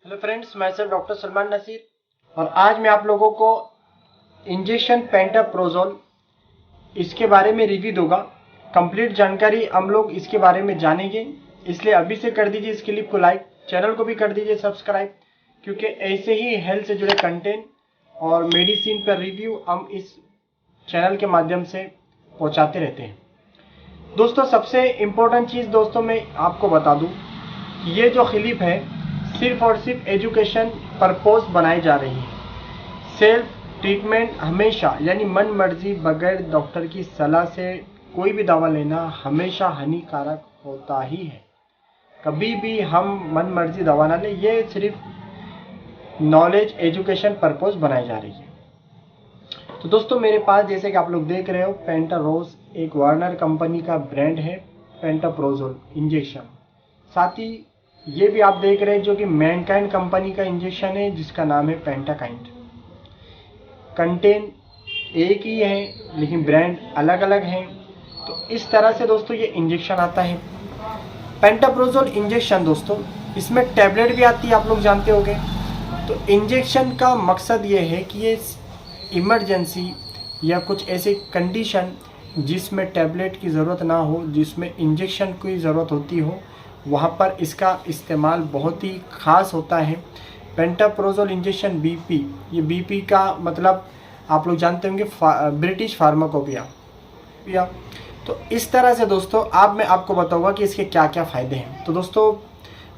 Hello friends, मैं sir doctor Salman Naseer और आज मैं आप लोगों को इंजेक्शन पेंटाप्रोजोल इसके बारे में रिव्यू दूंगा। कंप्लीट जानकारी हम लोग इसके बारे में जानेंगे, इसलिए अभी से कर दीजिए इस क्लिप को लाइक, चैनल को भी कर दीजिए सब्सक्राइब, क्योंकि ऐसे ही हेल्थ से जुड़े कंटेंट और मेडिसिन पर रिव्यू हम इस चैनल के माध्यम से पहुंचाते रहते हैं। दोस्तों, सबसे इम्पोर्टेंट चीज़ दोस्तों मैं आपको बता दूं, ये जो क्लिप है सिर्फ और सिर्फ एजुकेशन पर्पस बनाई जा रही है। सेल्फ ट्रीटमेंट हमेशा यानी मन मर्जी बगैर डॉक्टर की सलाह से कोई भी दवा लेना हमेशा हानिकारक होता ही है। कभी भी हम मन मर्जी दवा ना लें, ये सिर्फ नॉलेज एजुकेशन पर्पस बनाई जा रही है। तो दोस्तों, मेरे पास जैसे कि आप लोग देख रहे हो पेंटारोज एक वार्नर कंपनी का ब्रांड है, पेंटाप्रोजोल इंजेक्शन। साथ ही ये भी आप देख रहे हैं जो कि मैनकाइंड कंपनी का इंजेक्शन है जिसका नाम है पेंटाकाइंड। कंटेन एक ही है लेकिन ब्रांड अलग अलग हैं। तो इस तरह से दोस्तों ये इंजेक्शन आता है पेंटाप्रोजोल इंजेक्शन। दोस्तों, इसमें टैबलेट भी आती है, आप लोग जानते होंगे। तो इंजेक्शन का मकसद ये है कि ये इमरजेंसी या कुछ ऐसे कंडीशन जिसमें टैबलेट की ज़रूरत ना हो, जिसमें इंजेक्शन की ज़रूरत होती हो, वहाँ पर इसका इस्तेमाल बहुत ही ख़ास होता है। पेंटाप्रोजोल इंजेक्शन बीपी, ये बीपी का मतलब आप लोग जानते होंगे ब्रिटिश फार्माकोपिया। तो इस तरह से दोस्तों अब मैं आपको बताऊंगा कि इसके क्या क्या फ़ायदे हैं। तो दोस्तों,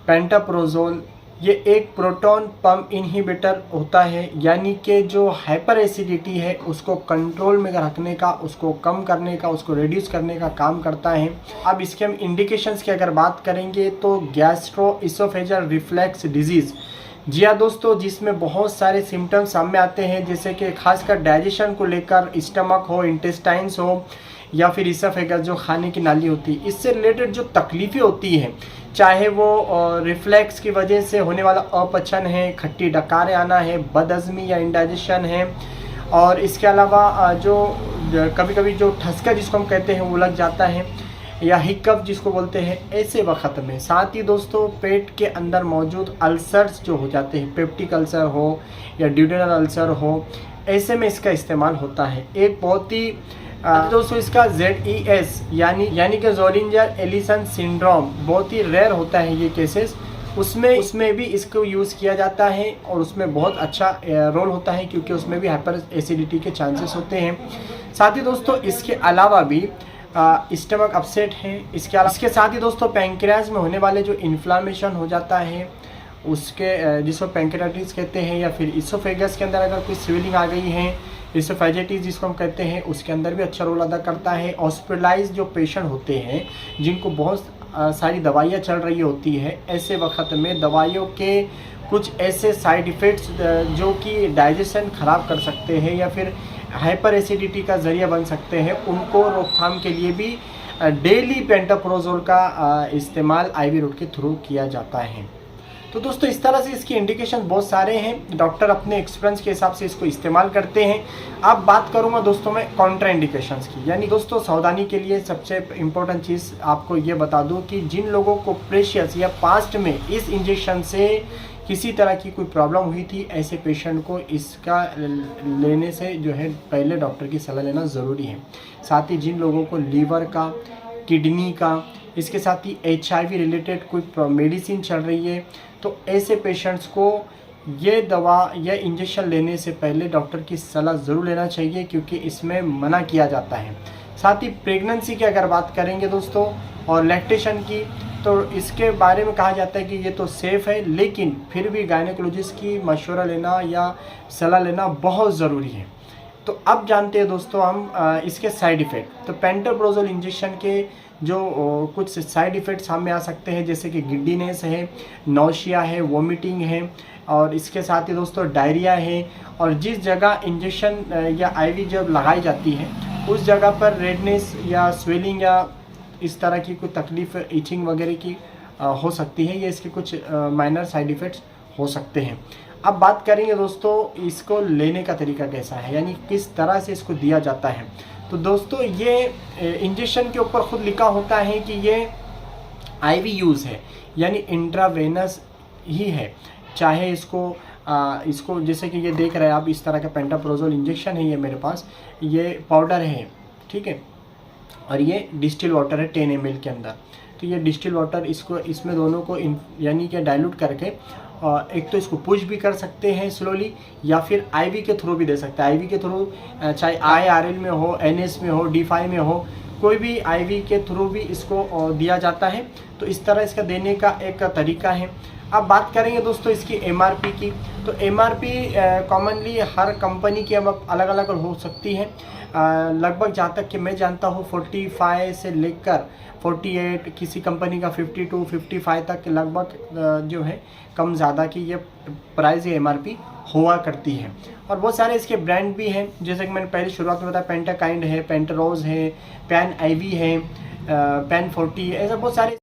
पेंटाप्रोजोल ये एक प्रोटॉन पंप इनहिबिटर होता है, यानी कि जो हाइपर एसिडिटी है उसको कंट्रोल में रखने का, उसको कम करने का, उसको रिड्यूस करने का काम करता है। अब इसके हम इंडिकेशंस की अगर बात करेंगे तो गैस्ट्रो इसोफेजल रिफ्लेक्स डिजीज़, जी हाँ दोस्तों, जिसमें बहुत सारे सिम्टम्स सामने आते हैं, जैसे कि खासकर डाइजेशन को लेकर, स्टमक हो, इंटेस्टाइन्स हो या फिर इसोफेगस जो खाने की नाली होती है, इससे रिलेटेड जो तकलीफ़ें होती हैं, चाहे वो रिफ्लेक्स की वजह से होने वाला अपचन है, खट्टी डकारें आना है, बदहज़मी या इंडाइजेशन है, और इसके अलावा जो कभी कभी जो ठसका जिसको हम कहते हैं वो लग जाता है, या हिकअप जिसको बोलते हैं, ऐसे वक्त में। साथ ही दोस्तों, पेट के अंदर मौजूद अल्सर्स जो हो जाते हैं, पेप्टिक अल्सर हो या ड्यूडेनल अल्सर हो, ऐसे में इसका इस्तेमाल होता है। एक बहुत ही दोस्तों इसका ZES यानी कि ज़ोलिंजर एलिसन सिंड्रोम बहुत ही रेयर होता है ये केसेस, उसमें भी इसको यूज़ किया जाता है और उसमें बहुत अच्छा रोल होता है, क्योंकि उसमें भी हाइपर एसिडिटी के चांसेस होते हैं। साथ ही दोस्तों इसके अलावा भी स्टमक अपसेट है। इसके साथ ही दोस्तों पैंक्रियाज में होने वाले जो इन्फ्लामेशन हो जाता है उसके, जिसको पैंक्रियाटिस कहते हैं, या फिर इसोफेगस के अंदर अगर कोई स्वेलिंग आ गई है, इसोफेजिटिस जिसको हम कहते हैं, उसके अंदर भी अच्छा रोल अदा करता है। हॉस्पिटलाइज जो पेशेंट होते हैं जिनको बहुत सारी दवाइयाँ चल रही होती है, ऐसे वक्त में दवाइयों के कुछ ऐसे साइड इफ़ेक्ट्स जो कि डाइजेशन ख़राब कर सकते हैं या फिर हाइपर एसिडिटी का ज़रिया बन सकते हैं, उनको रोकथाम के लिए भी डेली पेंटाप्रोजोल का इस्तेमाल IV रूट के थ्रू किया जाता है। तो दोस्तों, इस तरह से इसके इंडिकेशन बहुत सारे हैं, डॉक्टर अपने एक्सपीरियंस के हिसाब से इसको इस्तेमाल करते हैं। अब बात करूंगा दोस्तों मैं कॉन्ट्रा इंडिकेशंस की, यानी दोस्तों सावधानी के लिए सबसे इम्पोर्टेंट चीज़ आपको ये बता दूं कि जिन लोगों को प्रेशियस या पास्ट में इस इंजेक्शन से किसी तरह की कोई प्रॉब्लम हुई थी, ऐसे पेशेंट को इसका लेने से जो है पहले डॉक्टर की सलाह लेना ज़रूरी है। साथ ही जिन लोगों को लीवर का, किडनी का, इसके साथ ही HIV रिलेटेड कोई मेडिसिन चल रही है, तो ऐसे पेशेंट्स को ये दवा या इंजेक्शन लेने से पहले डॉक्टर की सलाह ज़रूर लेना चाहिए, क्योंकि इसमें मना किया जाता है। साथ ही प्रेगनेंसी की अगर बात करेंगे दोस्तों और लैक्टेशन की, तो इसके बारे में कहा जाता है कि ये तो सेफ़ है, लेकिन फिर भी गायनेकोलॉजिस्ट की मशवरा लेना या सलाह लेना बहुत ज़रूरी है। तो अब जानते हैं दोस्तों हम इसके साइड इफ़ेक्ट। तो पेंटाप्रोजोल इंजेक्शन के जो कुछ साइड इफ़ेक्ट्स सामने आ सकते हैं, जैसे कि गिड्डीनेस है, नौशिया है, वोमिटिंग है, और इसके साथ ही दोस्तों डायरिया है। और जिस जगह इंजेक्शन या IV जब लगाई जाती है उस जगह पर रेडनेस या स्वेलिंग या इस तरह की कोई तकलीफ़, इचिंग वगैरह की हो सकती है, या इसके कुछ माइनर साइड इफ़ेक्ट्स हो सकते हैं। अब बात करेंगे दोस्तों इसको लेने का तरीका कैसा है, यानी किस तरह से इसको दिया जाता है। तो दोस्तों ये इंजेक्शन के ऊपर खुद लिखा होता है कि ये IV यूज़ है, यानी इंट्रावेनस ही है। चाहे इसको जैसे कि ये देख रहे हैं आप, इस तरह का पेंटाप्रोजोल इंजेक्शन है ये मेरे पास, ये पाउडर है, ठीक है, और ये डिस्टिल वाटर है 10 ml के अंदर। तो ये डिस्टिल वाटर इसमें दोनों को यानी कि डाइल्यूट करके एक तो इसको पुश भी कर सकते हैं स्लोली, या फिर आईवी के थ्रू भी दे सकते हैं। आईवी के थ्रू चाहे IRL में हो, NS में हो, D5 में हो, कोई भी आईवी के थ्रू भी इसको दिया जाता है। तो इस तरह इसका देने का एक तरीका है। अब बात करेंगे दोस्तों इसकी MRP की। तो MRP कॉमनली हर कंपनी की अब अलग अलग हो सकती है। लगभग जहाँ तक कि मैं जानता हूँ 45 से लेकर 48, किसी कंपनी का 52, 55 तक लगभग जो है कम ज़्यादा की ये प्राइस MRP हुआ करती है। और बहुत सारे इसके ब्रांड भी हैं, जैसे कि मैंने पहले शुरुआत में बताया, पेंटाकाइंड है, पेंटारोज है, पैन IV है, पैन 40, ऐसे बहुत सारे